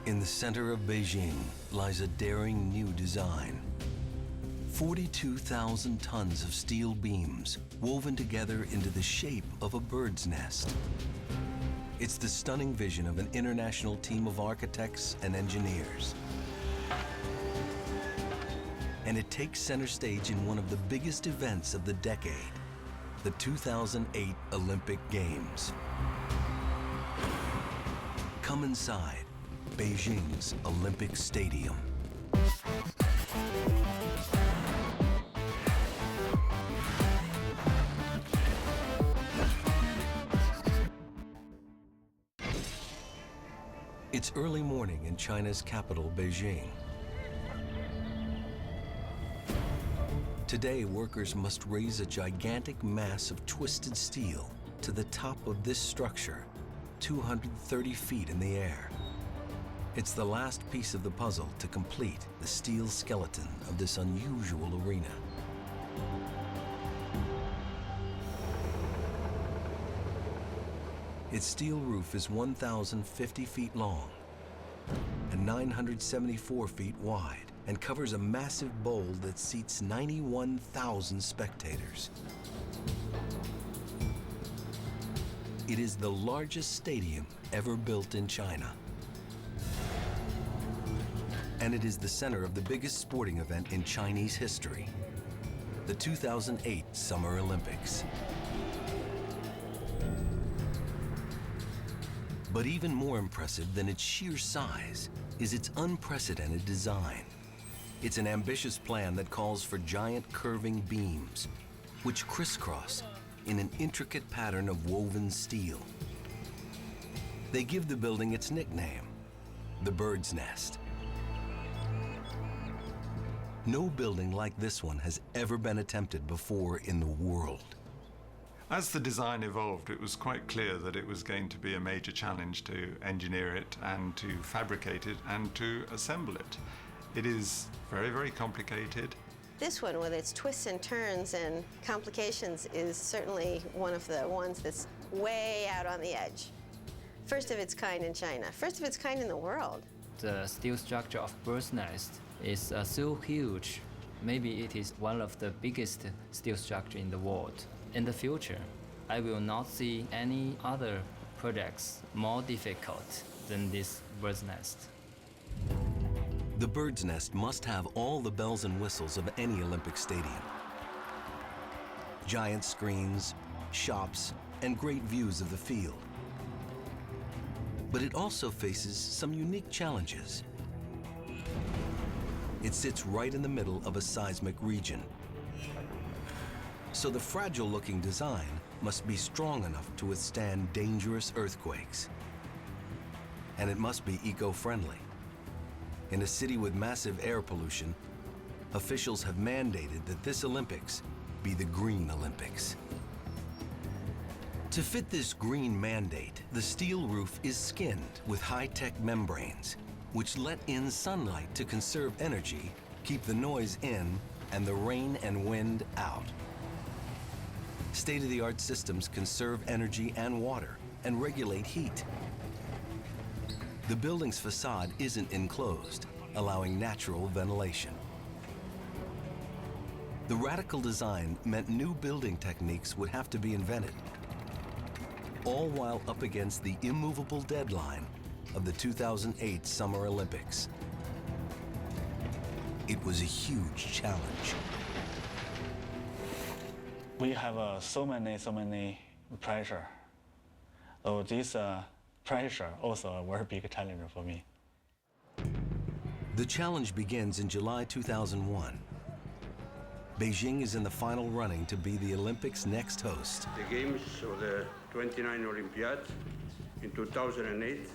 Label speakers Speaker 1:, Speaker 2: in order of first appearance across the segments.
Speaker 1: In the center of Beijing lies a daring new design. 42,000 tons of steel beams woven together into the shape of a bird's nest. It's the stunning vision of an international team of architects and engineers. And it takes center stage in one of the biggest events of the decade, the 2008 Olympic Games. Come inside Beijing's Olympic Stadium. It's early morning in China's capital, Beijing. Today, workers must raise a gigantic mass of twisted steel to the top of this structure, 230 feet in the air. It's the last piece of the puzzle to complete the steel skeleton of this unusual arena. Its steel roof is 1,050 feet long and 974 feet wide and covers a massive bowl that seats 91,000 spectators. It is the largest stadium ever built in China. And it is the center of the biggest sporting event in Chinese history, the 2008 Summer Olympics. But even more impressive than its sheer size is its unprecedented design. It's an ambitious plan that calls for giant curving beams, which crisscross in an intricate pattern of woven steel. They give the building its nickname, the Bird's Nest. No building like this one has ever been attempted before in the world.
Speaker 2: As the design evolved, it was quite clear that it was going to be a major challenge to engineer it and to fabricate it and to assemble it. It is very, very complicated.
Speaker 3: This one, with its twists and turns and complications, is certainly one of the ones that's way out on the edge. First of its kind in China, first of its kind in the world.
Speaker 4: The steel structure of bird's nest is so huge. Maybe it is one of the biggest steel structure in the world. In the future, I will not see any other projects more difficult than this bird's nest.
Speaker 1: The Bird's Nest must have all the bells and whistles of any Olympic stadium. Giant screens, shops, and great views of the field. But it also faces some unique challenges. It sits right in the middle of a seismic region. So the fragile-looking design must be strong enough to withstand dangerous earthquakes. And it must be eco-friendly. In a city with massive air pollution, officials have mandated that this Olympics be the Green Olympics. To fit this green mandate, the steel roof is skinned with high-tech membranes, which let in sunlight to conserve energy, keep the noise in, and the rain and wind out. State-of-the-art systems conserve energy and water and regulate heat. The building's facade isn't enclosed, allowing natural ventilation. The radical design meant new building techniques would have to be invented, all while up against the immovable deadline of the 2008 Summer Olympics. It was a huge challenge.
Speaker 5: We have so many pressure. So this pressure also a very big challenge for me.
Speaker 1: The challenge begins in July 2001. Beijing is in the final running to be the Olympics' next host.
Speaker 6: The Games of the 29 Olympiad in 2008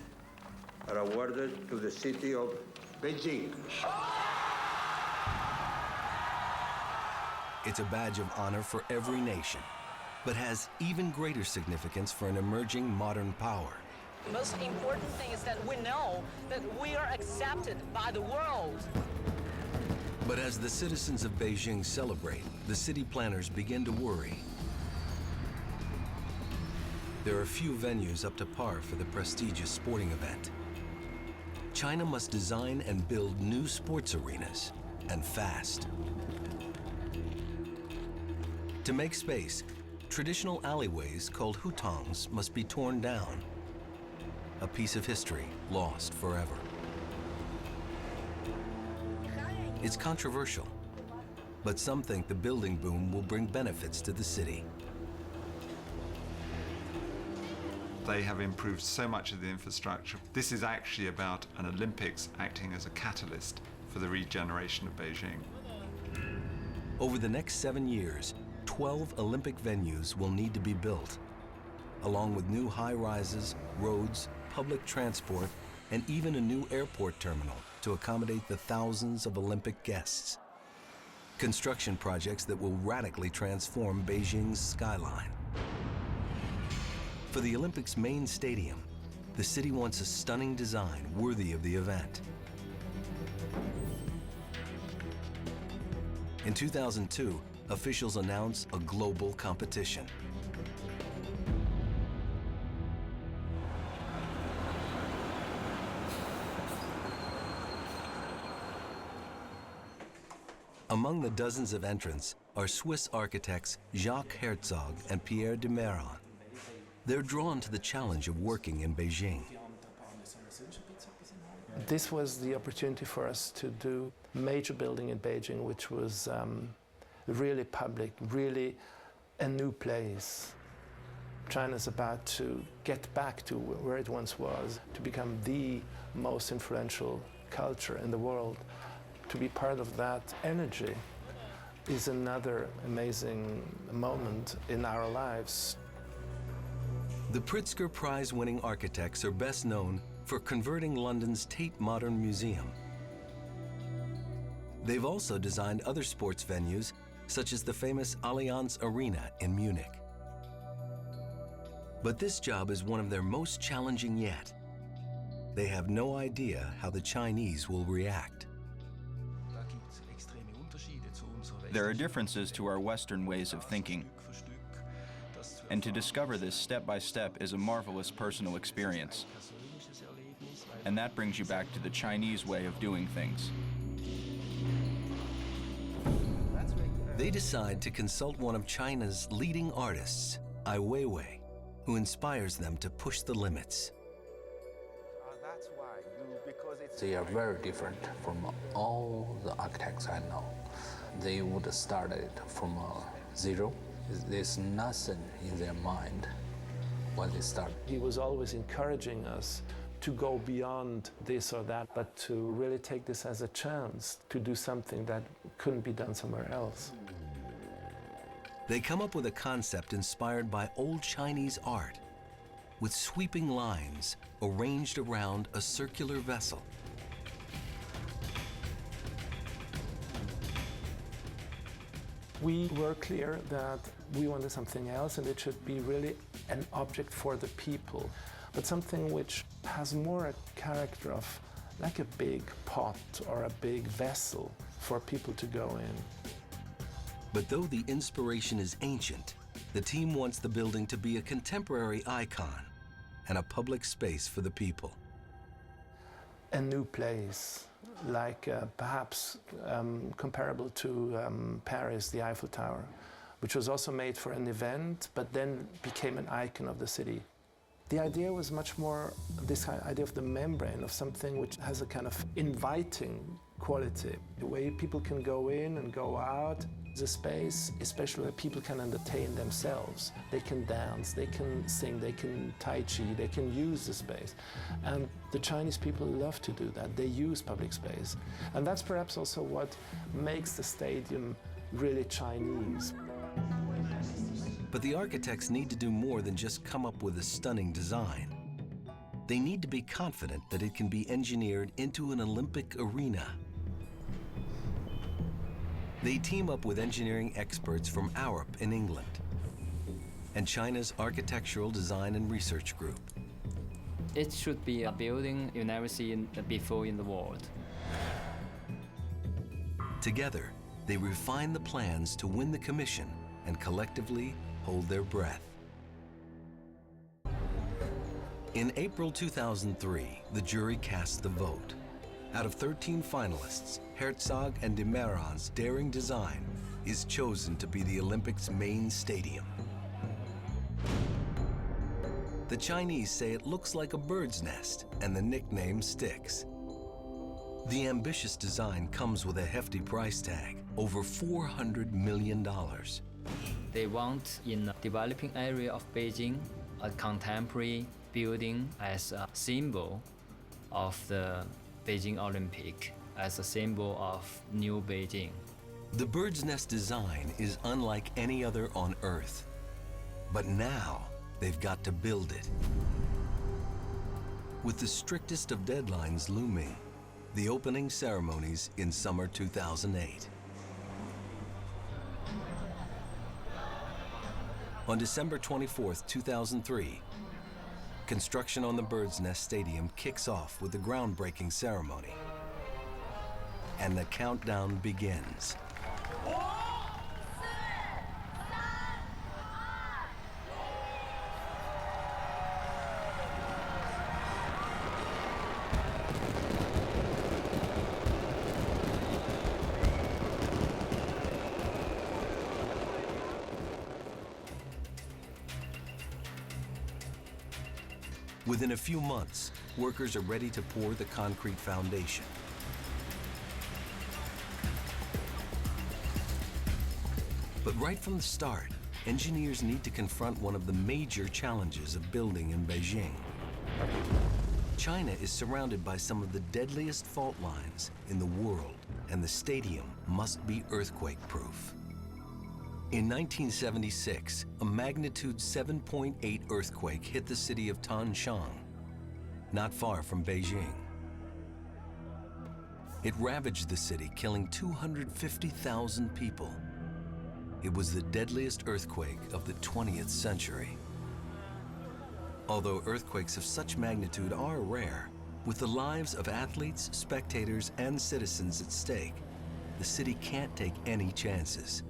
Speaker 6: are awarded to the city of Beijing.
Speaker 1: It's a badge of honor for every nation, but has even greater significance for an emerging modern power.
Speaker 7: The most important thing is that we know that we are accepted by the world.
Speaker 1: But as the citizens of Beijing celebrate, the city planners begin to worry. There are few venues up to par for the prestigious sporting event. China must design and build new sports arenas, and fast. To make space, traditional alleyways called hutongs must be torn down. A piece of history lost forever. It's controversial, but some think the building boom will bring benefits to the city.
Speaker 2: They have improved so much of the infrastructure. This is actually about an Olympics acting as a catalyst for the regeneration of Beijing.
Speaker 1: Over the next 7 years, 12 Olympic venues will need to be built, along with new high-rises, roads, public transport, and even a new airport terminal to accommodate the thousands of Olympic guests. Construction projects that will radically transform Beijing's skyline. For the Olympics' main stadium, the city wants a stunning design worthy of the event. In 2002, officials announced a global competition. Among the dozens of entrants are Swiss architects Jacques Herzog and Herzog de Meuron. They're drawn to the challenge of working in Beijing.
Speaker 8: This was the opportunity for us to do a major building in Beijing, which was really public, really a new place. China's about to get back to where it once was, to become the most influential culture in the world. To be part of that energy is another amazing moment in our lives.
Speaker 1: The Pritzker Prize-winning architects are best known for converting London's Tate Modern Museum. They've also designed other sports venues, such as the famous Allianz Arena in Munich. But this job is one of their most challenging yet. They have no idea how the Chinese will react.
Speaker 9: There are differences to our Western ways of thinking. And to discover this step by step is a marvelous personal experience. And that brings you back to the Chinese way of doing things.
Speaker 1: They decide to consult one of China's leading artists, Weiwei, who inspires them to push the limits.
Speaker 10: They are very different from all the architects I know. They would start it from zero. There's nothing in their mind when they start.
Speaker 8: He was always encouraging us to go beyond this or that, but to really take this as a chance to do something that couldn't be done somewhere else.
Speaker 1: They come up with a concept inspired by old Chinese art, with sweeping lines arranged around a circular vessel.
Speaker 8: We were clear that we wanted something else, and it should be really an object for the people, but something which has more a character of like a big pot or a big vessel for people to go in.
Speaker 1: But though the inspiration is ancient, the team wants the building to be a contemporary icon and a public space for the people.
Speaker 8: A new place, like perhaps comparable to Paris, the Eiffel Tower, which was also made for an event, but then became an icon of the city. The idea was much more this idea of the membrane, of something which has a kind of inviting quality, the way people can go in and go out. The space, especially where people can entertain themselves. They can dance, they can sing, they can tai chi, they can use the space. And the Chinese people love to do that. They use public space. And that's perhaps also what makes the stadium really Chinese.
Speaker 1: But the architects need to do more than just come up with a stunning design. They need to be confident that it can be engineered into an Olympic arena. They team up with engineering experts from Arup in England and China's Architectural Design and Research Group.
Speaker 4: It should be a building you never seen before in the world.
Speaker 1: Together, they refine the plans to win the commission and collectively hold their breath. In April 2003, the jury cast the vote. Out of 13 finalists, Herzog and de Meuron's daring design is chosen to be the Olympics' main stadium. The Chinese say it looks like a bird's nest, and the nickname sticks. The ambitious design comes with a hefty price tag, over $400 million.
Speaker 4: They want, in the developing area of Beijing, a contemporary building as a symbol of the Beijing Olympic, as a symbol of New Beijing.
Speaker 1: The bird's nest design is unlike any other on Earth. But now, they've got to build it. With the strictest of deadlines looming, the opening ceremonies in summer 2008. On December 24, 2003, construction on the Bird's Nest Stadium kicks off with the groundbreaking ceremony. And the countdown begins. Within a few months, workers are ready to pour the concrete foundation. But right from the start, engineers need to confront one of the major challenges of building in Beijing. China is surrounded by some of the deadliest fault lines in the world, and the stadium must be earthquake-proof. In 1976, a magnitude 7.8 earthquake hit the city of Tanshan, not far from Beijing. It ravaged the city, killing 250,000 people. It was the deadliest earthquake of the 20th century. Although earthquakes of such magnitude are rare, with the lives of athletes, spectators, and citizens at stake, the city can't take any chances,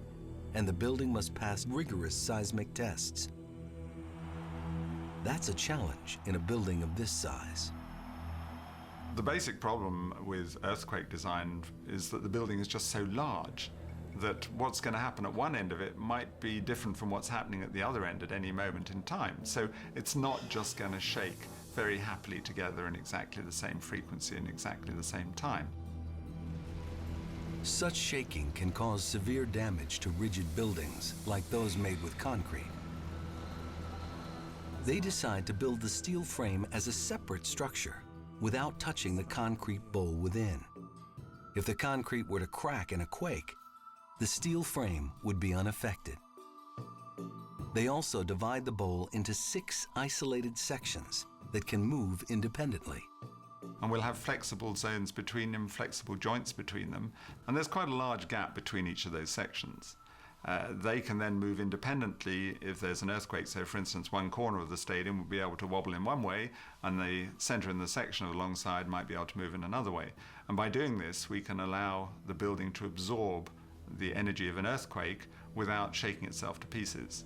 Speaker 1: and the building must pass rigorous seismic tests. That's a challenge in a building of this size.
Speaker 2: The basic problem with earthquake design is that the building is just so large that what's going to happen at one end of it might be different from what's happening at the other end at any moment in time. So it's not just going to shake very happily together in exactly the same frequency and exactly the same time.
Speaker 1: Such shaking can cause severe damage to rigid buildings like those made with concrete. They decide to build the steel frame as a separate structure without touching the concrete bowl within. If the concrete were to crack in a quake, the steel frame would be unaffected. They also divide the bowl into 6 isolated sections that can move independently.
Speaker 2: And we'll have flexible zones between them, flexible joints between them, and there's quite a large gap between each of those sections. They can then move independently if there's an earthquake. So, for instance, one corner of the stadium would be able to wobble in one way, and the center and the section alongside might be able to move in another way. And by doing this, we can allow the building to absorb the energy of an earthquake without shaking itself to pieces.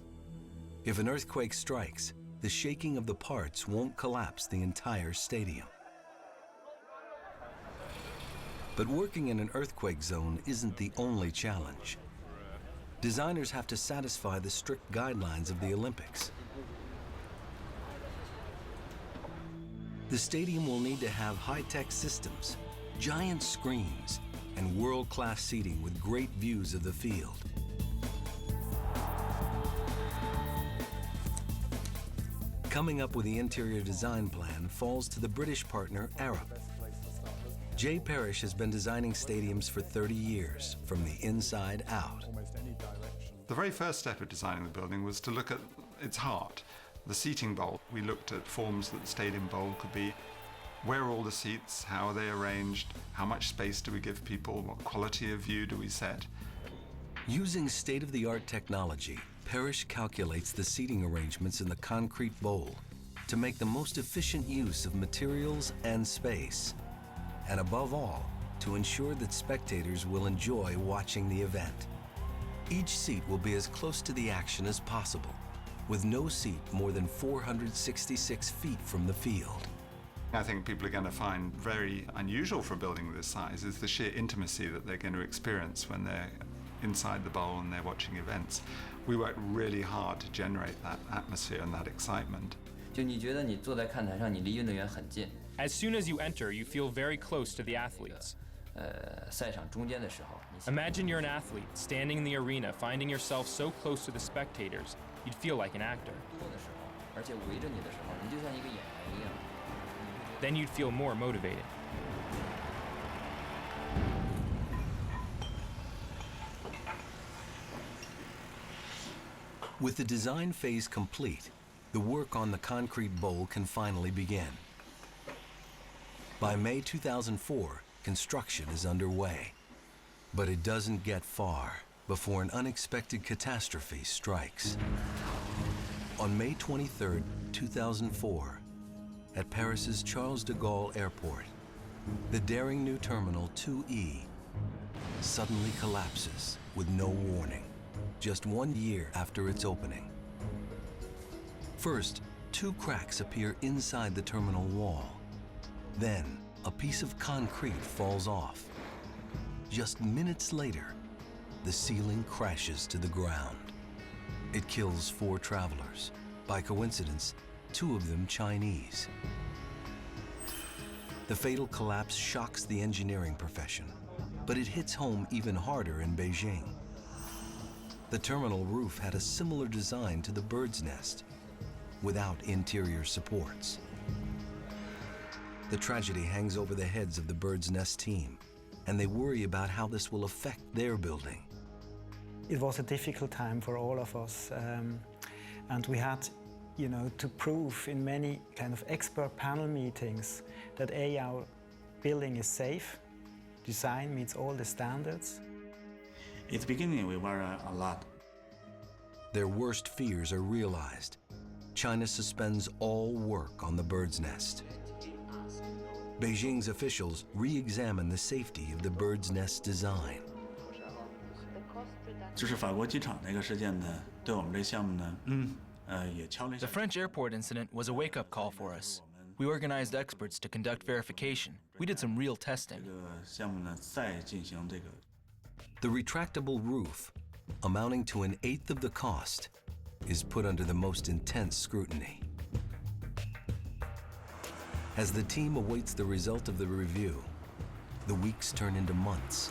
Speaker 1: If an earthquake strikes, the shaking of the parts won't collapse the entire stadium. But working in an earthquake zone isn't the only challenge. Designers have to satisfy the strict guidelines of the Olympics. The stadium will need to have high-tech systems, giant screens, and world-class seating with great views of the field. Coming up with the interior design plan falls to the British partner Arup. Jay Parrish has been designing stadiums for 30 years, from the inside out.
Speaker 2: The very first step of designing the building was to look at its heart, the seating bowl. We looked at forms that the stadium bowl could be. Where are all the seats? How are they arranged? How much space do we give people? What quality of view do we set?
Speaker 1: Using state-of-the-art technology, Parrish calculates the seating arrangements in the concrete bowl to make the most efficient use of materials and space, and above all, to ensure that spectators will enjoy watching the event. Each seat will be as close to the action as possible, with no seat more than 466 feet from the field.
Speaker 2: I think people are going to find very unusual for a building this size is the sheer intimacy that they're going to experience when they're inside the bowl and they're watching events. We worked really hard to generate that atmosphere and that excitement.
Speaker 4: 就你觉得你坐在看台上，你离运动员很近。
Speaker 11: As soon as you enter, you feel very close to the athletes.
Speaker 4: 赛场中间的时候，
Speaker 11: Imagine you're an athlete standing in the arena, finding yourself so close to the spectators, you'd feel like an actor.
Speaker 4: 多的时候，而且围着你的时候，你就像一个演员一样。
Speaker 11: Then you'd feel more motivated.
Speaker 1: With the design phase complete, the work on the concrete bowl can finally begin. By May 2004, construction is underway. But it doesn't get far before an unexpected catastrophe strikes. On May 23, 2004, at Paris's Charles de Gaulle Airport, the daring new Terminal 2E suddenly collapses with no warning, just 1 year after its opening. First, 2 cracks appear inside the terminal wall. Then, a piece of concrete falls off. Just minutes later, the ceiling crashes to the ground. It kills 4 travelers. By coincidence, 2 of them Chinese. The fatal collapse shocks the engineering profession, but it hits home even harder in Beijing. The terminal roof had a similar design to the bird's nest, without interior supports. The tragedy hangs over the heads of the bird's nest team, and they worry about how this will affect their building.
Speaker 12: It was a difficult time for all of us, and we had, to prove in many kind of expert panel meetings that our building is safe, design meets all the standards.
Speaker 5: At the beginning, we worry a lot.
Speaker 1: Their worst fears are realized. China suspends all work on the bird's nest. Beijing's officials re-examine the safety of the bird's nest design.
Speaker 5: 就是法国机场那个事件呢，对我们这项目呢，也敲了一下。
Speaker 13: The French airport incident was a wake-up call for us. We organized experts to conduct verification. We did some real testing.
Speaker 5: 这个项目呢，再进行这个。
Speaker 1: The retractable roof, amounting to 1/8 of the cost, is put under the most intense scrutiny. As the team awaits the result of the review, the weeks turn into months.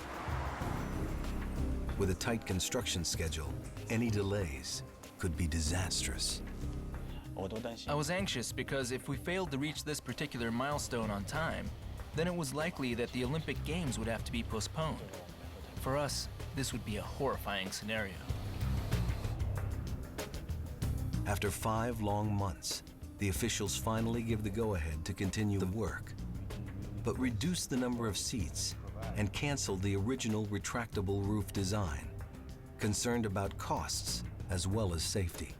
Speaker 1: With a tight construction schedule, any delays could be disastrous.
Speaker 13: I was anxious because if we failed to reach this particular milestone on time, then it was likely that the Olympic Games would have to be postponed. For us, this would be a horrifying scenario.
Speaker 1: After 5 long months, the officials finally give the go-ahead to continue the work, but reduce the number of seats and cancel the original retractable roof design, concerned about costs as well as safety.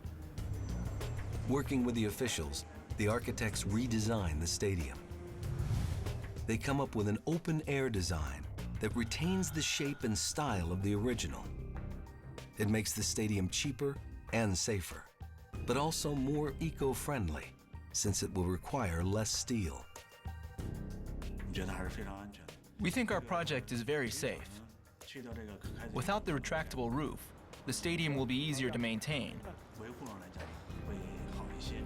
Speaker 1: Working with the officials, the architects redesign the stadium. They come up with an open-air design that retains the shape and style of the original. It makes the stadium cheaper and safer, but also more eco-friendly, since it will require less steel.
Speaker 13: We think our project is very safe. Without the retractable roof, the stadium will be easier to maintain.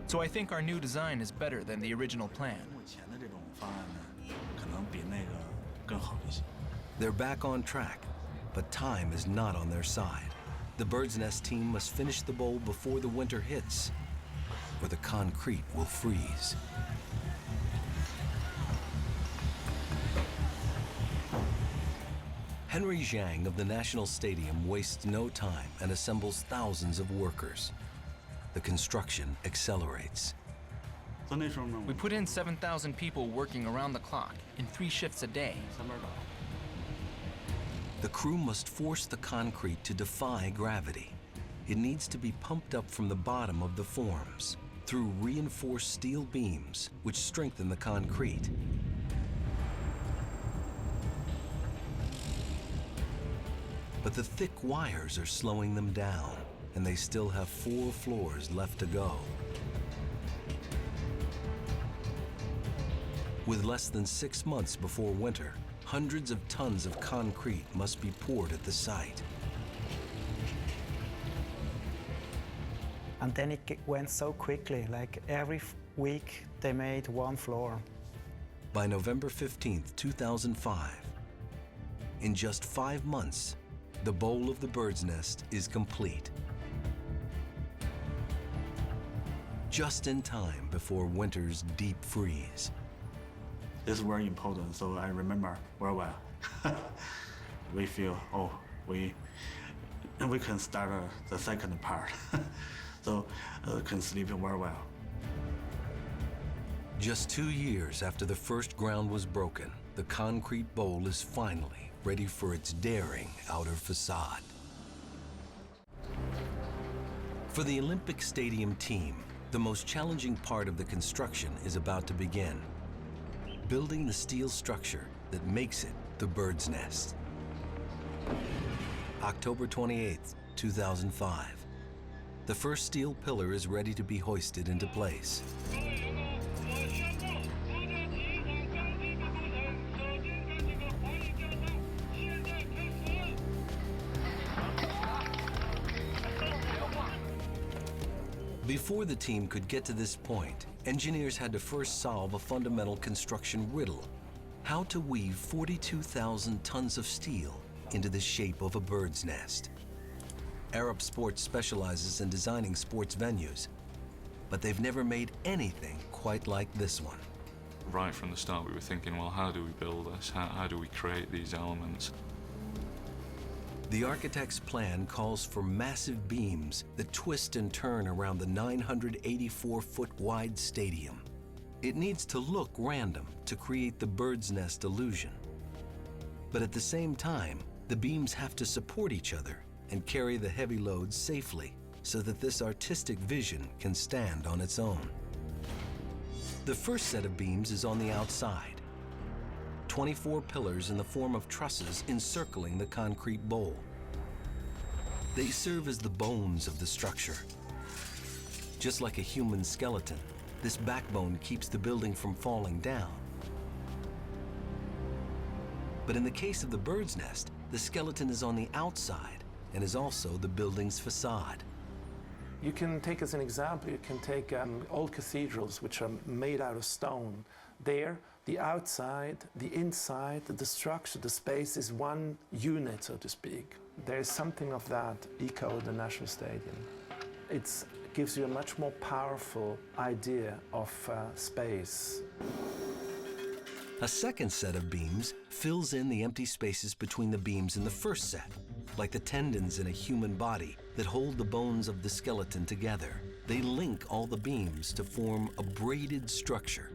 Speaker 13: So I think our new design is better than the original plan.
Speaker 1: They're back on track, but time is not on their side. The Bird's Nest team must finish the bowl before the winter hits, or the concrete will freeze. Henry Zhang of the National Stadium wastes no time and assembles thousands of workers. The construction accelerates.
Speaker 13: We put in 7,000 people working around the clock in 3 shifts a day.
Speaker 1: The crew must force the concrete to defy gravity. It needs to be pumped up from the bottom of the forms through reinforced steel beams which strengthen the concrete. But the thick wires are slowing them down. and they still have 4 floors left to go. With less than 6 months before winter, hundreds of tons of concrete must be poured at the site.
Speaker 12: And then it went so quickly, like every week they made 1 floor.
Speaker 1: By November 15th, 2005, in just 5 months, the bowl of the bird's nest is complete. Just in time before winter's deep freeze.
Speaker 5: This is very important, so I remember very well. We feel, oh, we can start the second part. So can sleep very well.
Speaker 1: Just 2 years after the first ground was broken, the concrete bowl is finally ready for its daring outer facade. For the Olympic Stadium team, the most challenging part of the construction is about to begin. Building the steel structure that makes it the bird's nest. October 28th, 2005. The first steel pillar is ready to be hoisted into place. Before the team could get to this point, engineers had to first solve a fundamental construction riddle: how to weave 42,000 tons of steel into the shape of a bird's nest. Arab Sports specializes in designing sports venues, but they've never made anything quite like this one.
Speaker 14: Right from the start, we were thinking, well, how do we build this? How do we create these elements?
Speaker 1: The architect's plan calls for massive beams that twist and turn around the 984-foot-wide stadium. It needs to look random to create the bird's nest illusion. But at the same time, the beams have to support each other and carry the heavy loads safely so that this artistic vision can stand on its own. The first set of beams is on the outside. 24 pillars in the form of trusses encircling the concrete bowl. They serve as the bones of the structure. Just like a human skeleton, this backbone keeps the building from falling down. But in the case of the bird's nest, the skeleton is on the outside and is also the building's facade.
Speaker 8: You can take as an example, you can take old cathedrals which are made out of stone. There, the outside, the inside, the structure, the space is one unit, so to speak. There is something of that echoed the National Stadium. It gives you a much more powerful idea of space.
Speaker 1: A second set of beams fills in the empty spaces between the beams in the first set, like the tendons in a human body that hold the bones of the skeleton together. They link all the beams to form a braided structure.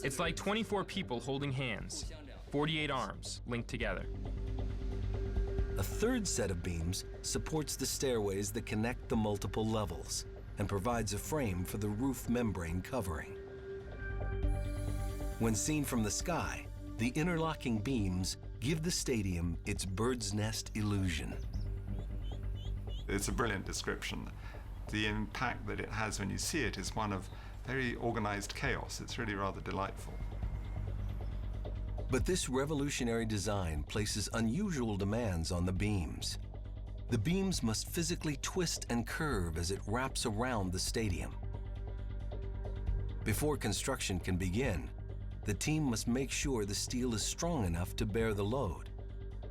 Speaker 11: It's like 24 people holding hands, 48 arms linked together.
Speaker 1: A third set of beams supports the stairways that connect the multiple levels and provides a frame for the roof membrane covering. When seen from the sky, the interlocking beams give the stadium its bird's nest illusion.
Speaker 2: It's a brilliant description. The impact that it has when you see it is one of very organized chaos. It's really rather delightful.
Speaker 1: But this revolutionary design places unusual demands on the beams. The beams must physically twist and curve as it wraps around the stadium. Before construction can begin, the team must make sure the steel is strong enough to bear the load,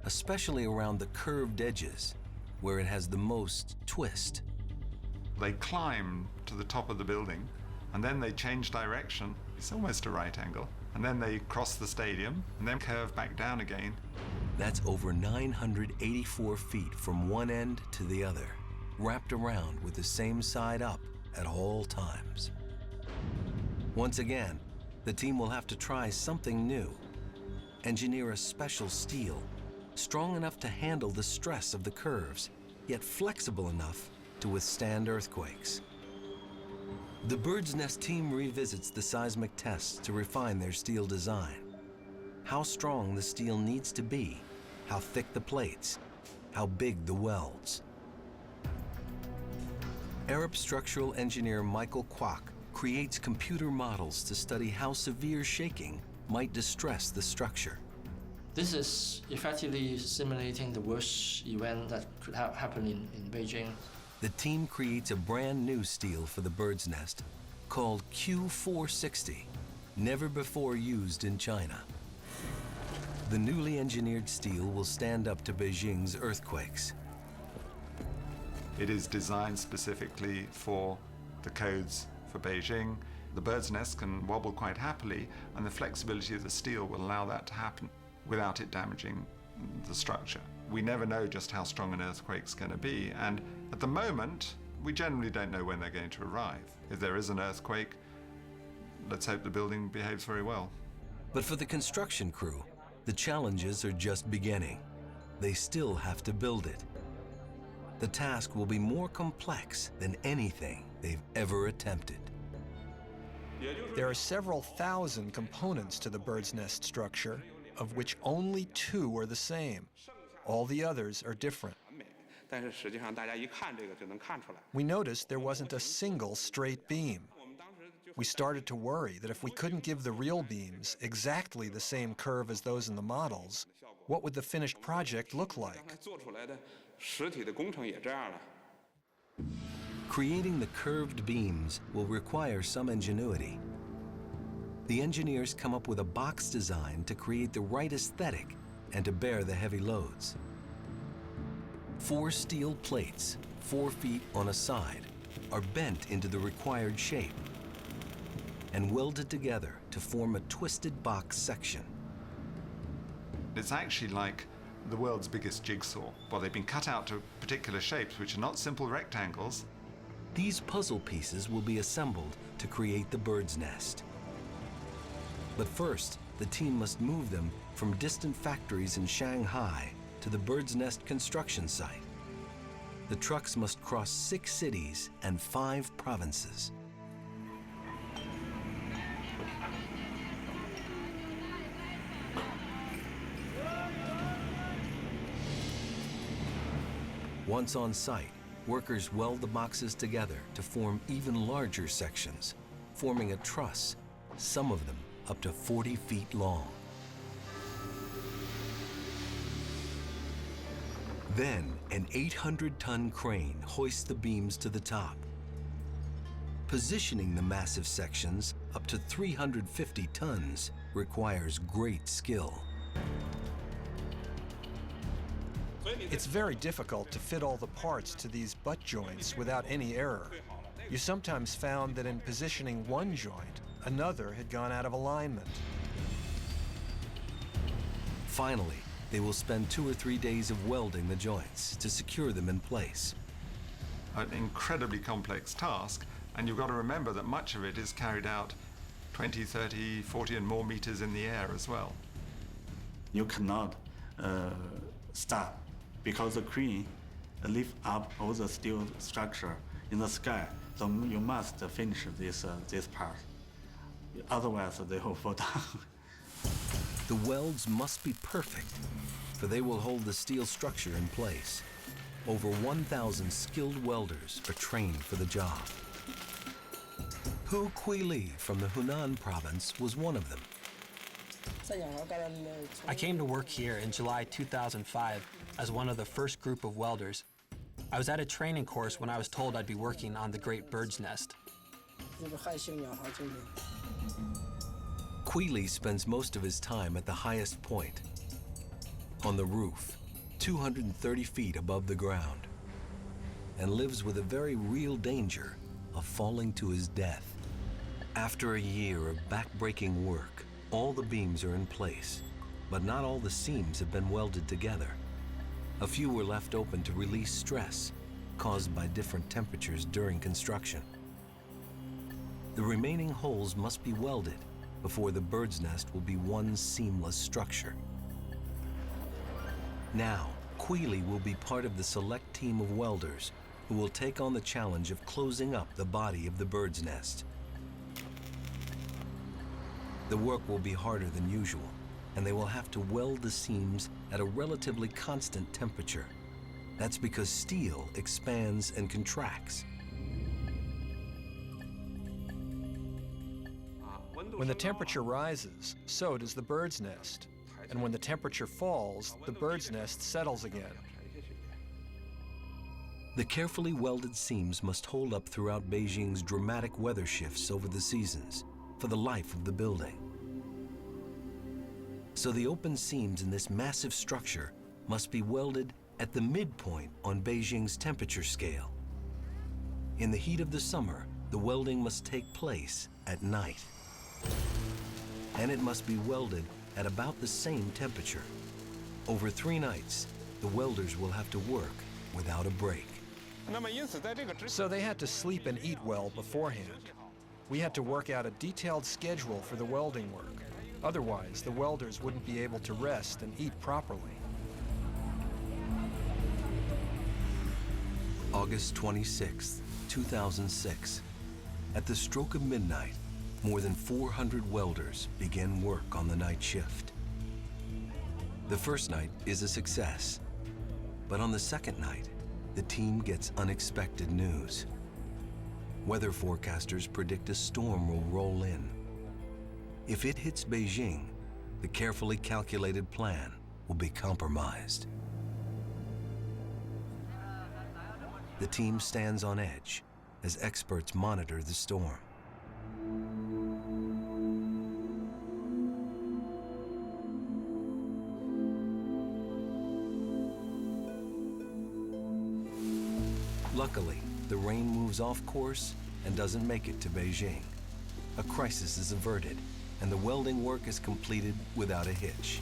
Speaker 1: especially around the curved edges, where it has the most twist.
Speaker 2: They climb to the top of the building, and then they change direction. It's almost a right angle. And then they cross the stadium, and then curve back down again.
Speaker 1: That's over 984 feet from one end to the other, wrapped around with the same side up at all times. Once again, the team will have to try something new. Engineer a special steel, strong enough to handle the stress of the curves, yet flexible enough to withstand earthquakes. The Bird's Nest team revisits the seismic tests to refine their steel design. How strong the steel needs to be, how thick the plates, how big the welds. Arab structural engineer Michael Kwok creates computer models to study how severe shaking might distress the structure.
Speaker 15: This is effectively simulating the worst event that could happen in Beijing.
Speaker 1: The team creates a brand new steel for the bird's nest called Q460, never before used in China. The newly engineered steel will stand up to Beijing's earthquakes.
Speaker 2: It is designed specifically for the codes for Beijing. The bird's nest can wobble quite happily, and the flexibility of the steel will allow that to happen without it damaging the structure. We never know just how strong an earthquake's going to be, and at the moment, we generally don't know when they're going to arrive. If there is an earthquake, let's hope the building behaves very well.
Speaker 1: But for the construction crew, the challenges are just beginning. They still have to build it. The task will be more complex than anything they've ever attempted.
Speaker 16: There are several thousand components to the bird's nest structure, of which only 2 are the same. All the others are different. We noticed there wasn't a single straight beam. We started to worry that if we couldn't give the real beams exactly the same curve as those in the models, what would the finished project look like?
Speaker 1: Creating the curved beams will require some ingenuity. The engineers come up with a box design to create the right aesthetic and to bear the heavy loads. 4 steel plates, 4 feet on a side, are bent into the required shape and welded together to form a twisted box section.
Speaker 2: It's actually like the world's biggest jigsaw. Well, they've been cut out to particular shapes, which are not simple rectangles.
Speaker 1: These puzzle pieces will be assembled to create the bird's nest. But first, the team must move them from distant factories in Shanghai to the bird's nest construction site. The trucks must cross 6 cities and 5 provinces. Once on site, workers weld the boxes together to form even larger sections, forming a truss, some of them up to 40 feet long. Then, an 800-ton crane hoists the beams to the top. Positioning the massive sections up to 350 tons requires great skill.
Speaker 16: It's very difficult to fit all the parts to these butt joints without any error. You sometimes found that in positioning one joint, another had gone out of alignment.
Speaker 1: Finally, they will spend 2 or 3 days of welding the joints to secure them in place.
Speaker 2: An incredibly complex task, and you've got to remember that much of it is carried out 20, 30, 40 and more meters in the air as well.
Speaker 5: You cannot stop because the crane lift up all the steel structure in the sky. So you must finish this part. Otherwise, they will fall down.
Speaker 1: The welds must be perfect, for they will hold the steel structure in place. Over 1,000 skilled welders are trained for the job. Hu Kuili from the Hunan province was one of them.
Speaker 17: I came to work here in July 2005 as one of the first group of welders. I was at a training course when I was told I'd be working on the Great Bird's Nest.
Speaker 1: Kuili spends most of his time at the highest point, on the roof, 230 feet above the ground, and lives with a very real danger of falling to his death. After a year of back-breaking work, all the beams are in place, but not all the seams have been welded together. A few were left open to release stress caused by different temperatures during construction. The remaining holes must be welded before the bird's nest will be one seamless structure. Now, Kuili will be part of the select team of welders who will take on the challenge of closing up the body of the bird's nest. The work will be harder than usual, and they will have to weld the seams at a relatively constant temperature. That's because steel expands and contracts.
Speaker 16: When the temperature rises, so does the bird's nest. And when the temperature falls, the bird's nest settles again.
Speaker 1: The carefully welded seams must hold up throughout Beijing's dramatic weather shifts over the seasons for the life of the building. So the open seams in this massive structure must be welded at the midpoint on Beijing's temperature scale. In the heat of the summer, the welding must take place at night. And it must be welded at about the same temperature. Over 3 nights, the welders will have to work without a break.
Speaker 16: So they had to sleep and eat well beforehand. We had to work out a detailed schedule for the welding work. Otherwise, the welders wouldn't be able to rest and eat properly.
Speaker 1: August 26, 2006. At the stroke of midnight, more than 400 welders begin work on the night shift. The first night is a success, but on the second night, the team gets unexpected news. Weather forecasters predict a storm will roll in. If it hits Beijing, the carefully calculated plan will be compromised. The team stands on edge as experts monitor the storm. Luckily, the rain moves off course and doesn't make it to Beijing. A crisis is averted, and the welding work is completed without a hitch.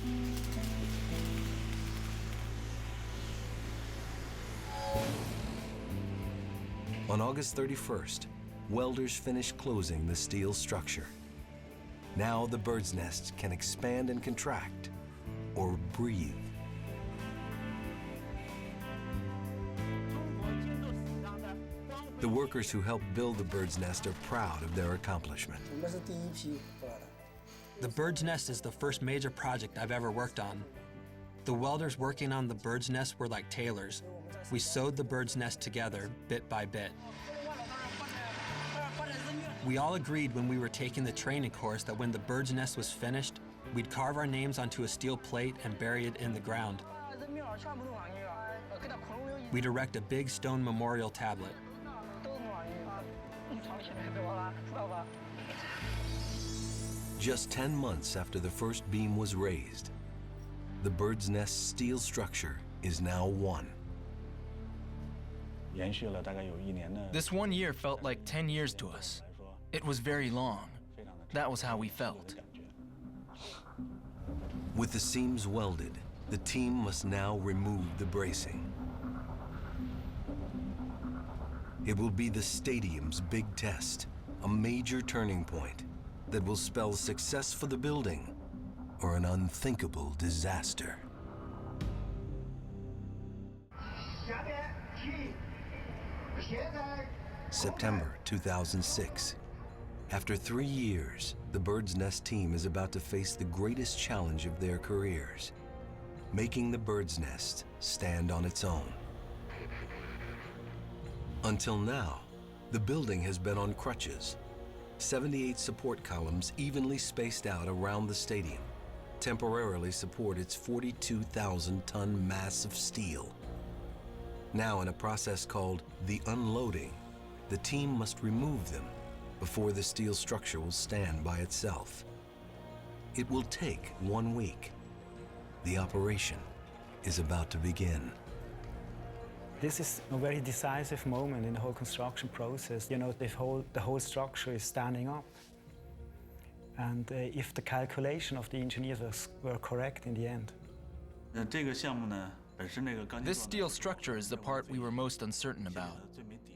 Speaker 1: On August 31st, welders finish closing the steel structure. Now the bird's nest can expand and contract, or breathe. The workers who helped build the bird's nest are proud of their accomplishment.
Speaker 17: The bird's nest is the first major project I've ever worked on. The welders working on the bird's nest were like tailors. We sewed the bird's nest together bit by bit. We all agreed when we were taking the training course that when the bird's nest was finished, we'd carve our names onto a steel plate and bury it in the ground. We'd erect a big stone memorial tablet.
Speaker 1: Just 10 months after the first beam was raised, the bird's nest steel structure is now won.
Speaker 13: This 1 year felt like 10 years to us. It was very long. That was how we felt.
Speaker 1: With the seams welded, the team must now remove the bracing. It will be the stadium's big test, a major turning point that will spell success for the building or an unthinkable disaster. September 2006. After 3 years, the bird's nest team is about to face the greatest challenge of their careers, making the bird's nest stand on its own. Until now, the building has been on crutches. 78 support columns evenly spaced out around the stadium temporarily support its 42,000-ton mass of steel. Now, in a process called the unloading, the team must remove them before the steel structure will stand by itself. It will take 1 week. The operation is about to begin.
Speaker 12: This is a very decisive moment in the whole construction process. You know, the whole structure is standing up. And if the calculation of the engineers were correct in the end.
Speaker 13: This steel structure is the part we were most uncertain about,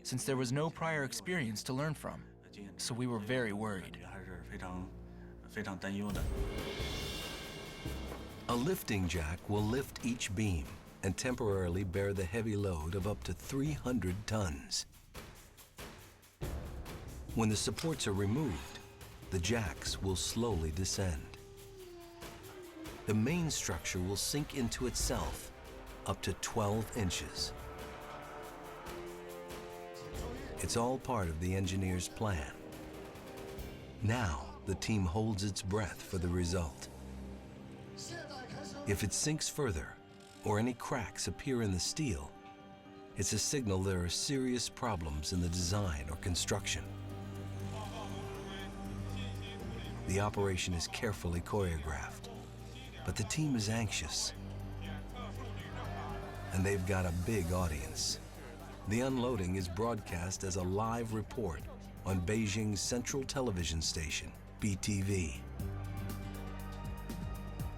Speaker 13: since there was no prior experience to learn from. So we were very worried.
Speaker 1: A lifting jack will lift each beam and temporarily bear the heavy load of up to 300 tons. When the supports are removed, the jacks will slowly descend. The main structure will sink into itself up to 12 inches. It's all part of the engineer's plan. Now, the team holds its breath for the result. If it sinks further, or any cracks appear in the steel, it's a signal there are serious problems in the design or construction. The operation is carefully choreographed, but the team is anxious. And they've got a big audience. The unloading is broadcast as a live report on Beijing's central television station, BTV.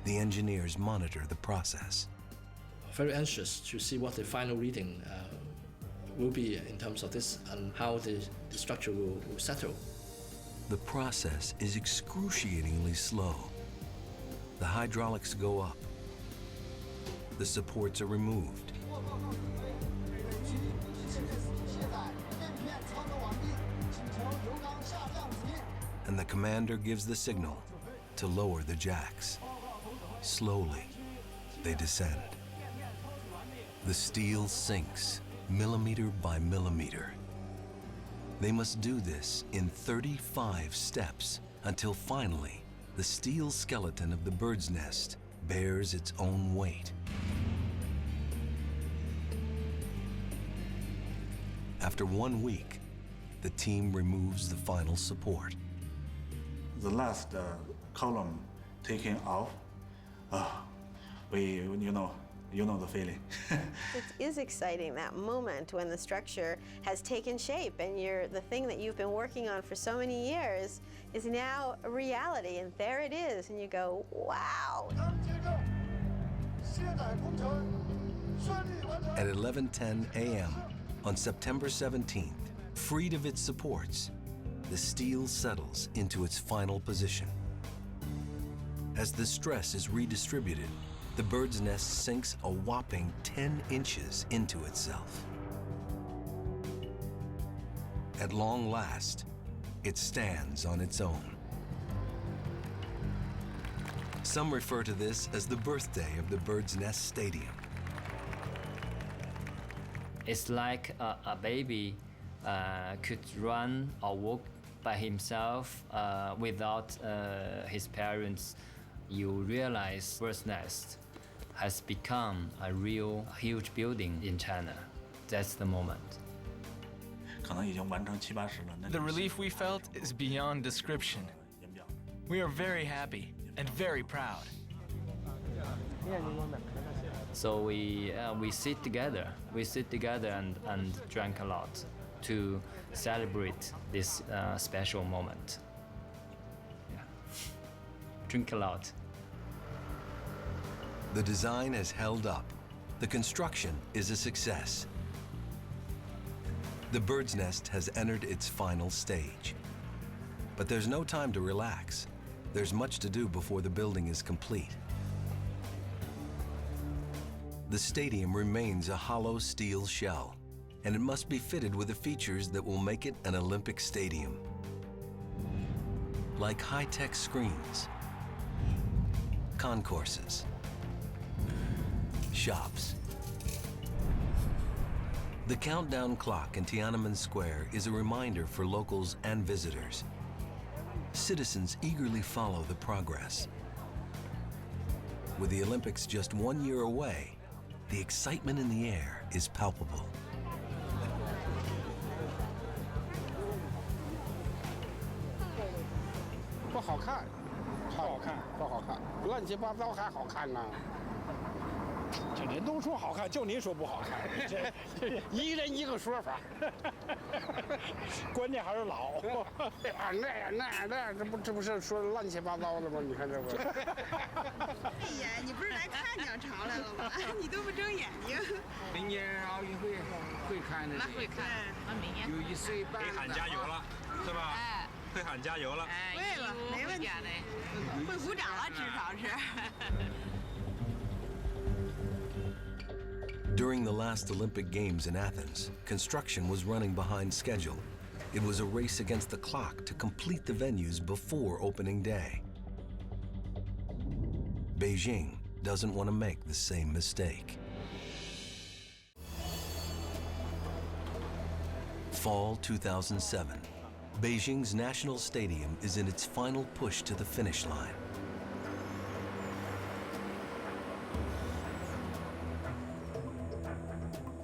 Speaker 1: The engineers monitor the process.
Speaker 15: Very anxious to see what the final reading will be in terms of this and how the structure will settle.
Speaker 1: The process is excruciatingly slow. The hydraulics go up. The supports are removed. And the commander gives the signal to lower the jacks. Slowly, they descend. The steel sinks, millimeter by millimeter. They must do this in 35 steps until finally the steel skeleton of the bird's nest bears its own weight. After 1 week, the team removes the final support.
Speaker 5: The last column taking off, you know the feeling.
Speaker 3: It is exciting, that moment when the structure has taken shape and the thing that you've been working on for so many years is now a reality, and there it is, and you go, wow.
Speaker 1: At 11:10 a.m. on September 17th, freed of its supports, the steel settles into its final position. As the stress is redistributed, the bird's nest sinks a whopping 10 inches into itself. At long last, it stands on its own. Some refer to this as the birthday of the Bird's Nest Stadium.
Speaker 4: It's like a baby could run or walk by himself without his parents. You realize Bird's Nest has become a real huge building in China. That's the moment.
Speaker 13: The relief we felt is beyond description. We are very happy and very proud.
Speaker 4: So we sit together. We sit together and drank a lot to celebrate this special moment. Yeah. Drink a lot.
Speaker 1: The design has held up. The construction is a success. The bird's nest has entered its final stage. But there's no time to relax. There's much to do before the building is complete. The stadium remains a hollow steel shell, and it must be fitted with the features that will make it an Olympic stadium. Like high-tech screens, concourses, shops. The countdown clock in Tiananmen Square is a reminder for locals and visitors. Citizens eagerly follow the progress. With the Olympics just 1 year away, the excitement in the air is palpable. During the last Olympic Games in Athens, construction was running behind schedule. It was a race against the clock to complete the venues before opening day. Beijing doesn't want to make the same mistake. Fall 2007. Beijing's National Stadium is in its final push to the finish line.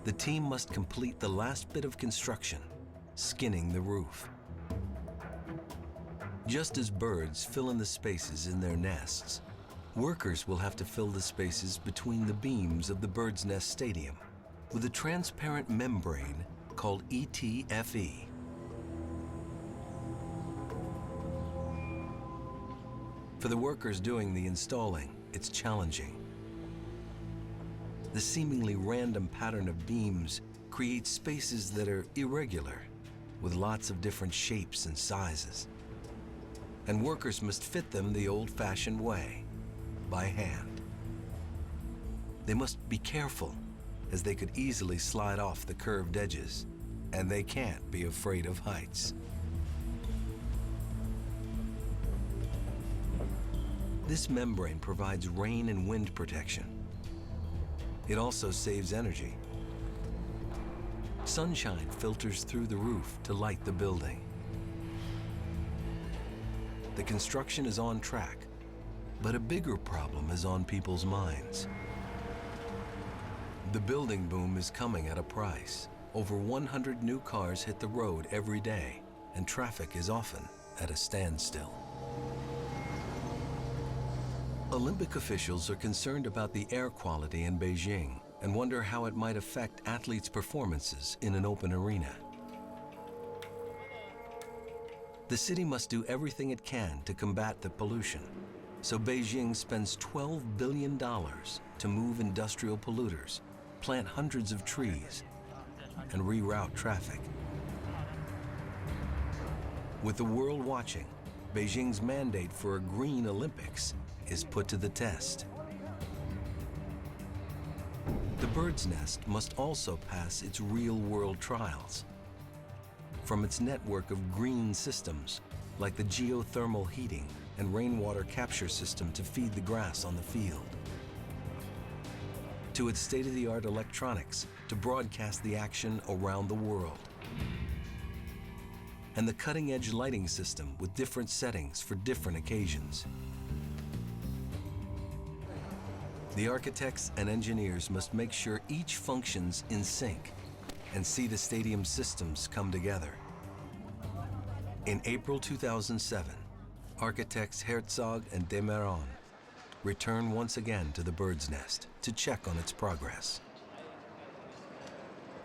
Speaker 1: The team must complete the last bit of construction, skinning the roof. Just as birds fill in the spaces in their nests, workers will have to fill the spaces between the beams of the Bird's Nest Stadium with a transparent membrane called ETFE. For the workers doing the installing, it's challenging. The seemingly random pattern of beams creates spaces that are irregular, with lots of different shapes and sizes. And workers must fit them the old-fashioned way, by hand. They must be careful, as they could easily slide off the curved edges, and they can't be afraid of heights. This membrane provides rain and wind protection. It also saves energy. Sunshine filters through the roof to light the building. The construction is on track, but a bigger problem is on people's minds. The building boom is coming at a price. Over 100 new cars hit the road every day, and traffic is often at a standstill. Olympic officials are concerned about the air quality in Beijing and wonder how it might affect athletes' performances in an open arena. The city must do everything it can to combat the pollution, so Beijing spends $12 billion to move industrial polluters, plant hundreds of trees, and reroute traffic. With the world watching, Beijing's mandate for a green Olympics is put to the test. The Bird's Nest must also pass its real-world trials. From its network of green systems, like the geothermal heating and rainwater capture system to feed the grass on the field, to its state-of-the-art electronics to broadcast the action around the world, and the cutting-edge lighting system with different settings for different occasions. The architects and engineers must make sure each functions in sync and see the stadium systems come together. In April 2007, architects Herzog and de Meuron return once again to the Bird's Nest to check on its progress.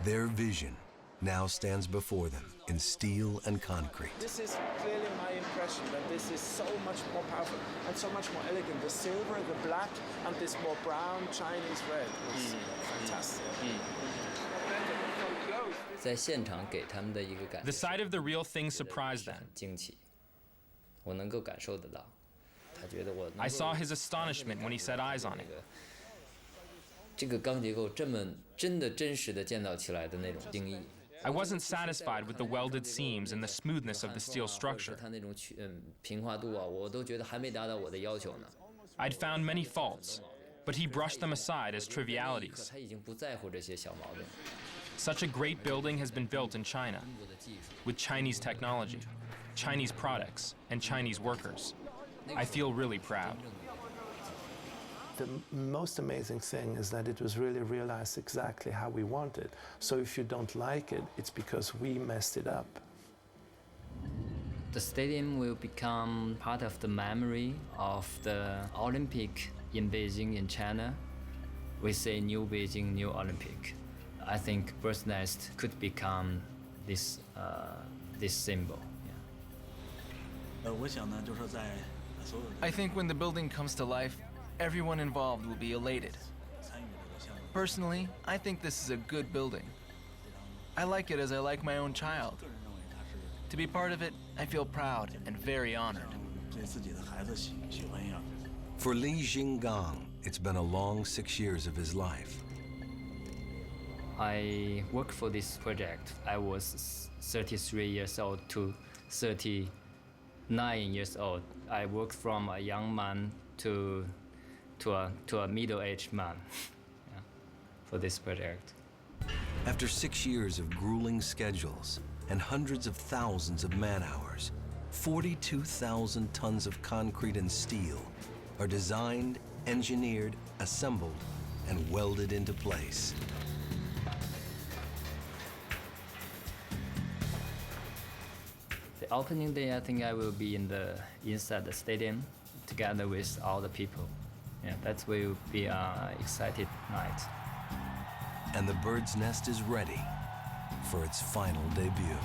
Speaker 1: Their vision now stands before them in steel and concrete.
Speaker 8: This is clearly my impression that this is so much more powerful and so much more elegant. The silver, the black, and this more brown Chinese red is fantastic.
Speaker 11: The sight of the real thing surprised them. I saw his astonishment when he set eyes on it. I wasn't satisfied with the welded seams and the smoothness of the steel structure. I'd found many faults, but he brushed them aside as trivialities. Such a great building has been built in China, with Chinese technology, Chinese products, and Chinese workers. I feel really proud.
Speaker 8: The most amazing thing is that it was really realized exactly how we want it. So if you don't like it, it's because we messed it up.
Speaker 4: The stadium will become part of the memory of the Olympic in Beijing in China. We say New Beijing, New Olympic. I think Bird's Nest could become this symbol.
Speaker 13: I think when the building comes to life, everyone involved will be elated. Personally, I think this is a good building. I like it as I like my own child. To be part of it, I feel proud and very honored.
Speaker 1: For Li Jinggang, it's been a long 6 years of his life.
Speaker 4: I worked for this project. I was 33 years old to 39 years old. I worked from a young man to a middle-aged man for this project.
Speaker 1: After 6 years of grueling schedules, and hundreds of thousands of man-hours, 42,000 tons of concrete and steel are designed, engineered, assembled, and welded into place.
Speaker 4: The opening day, I think I will be inside the stadium together with all the people. Yeah, that will be an exciting night.
Speaker 1: And the bird's nest is ready for its final debut.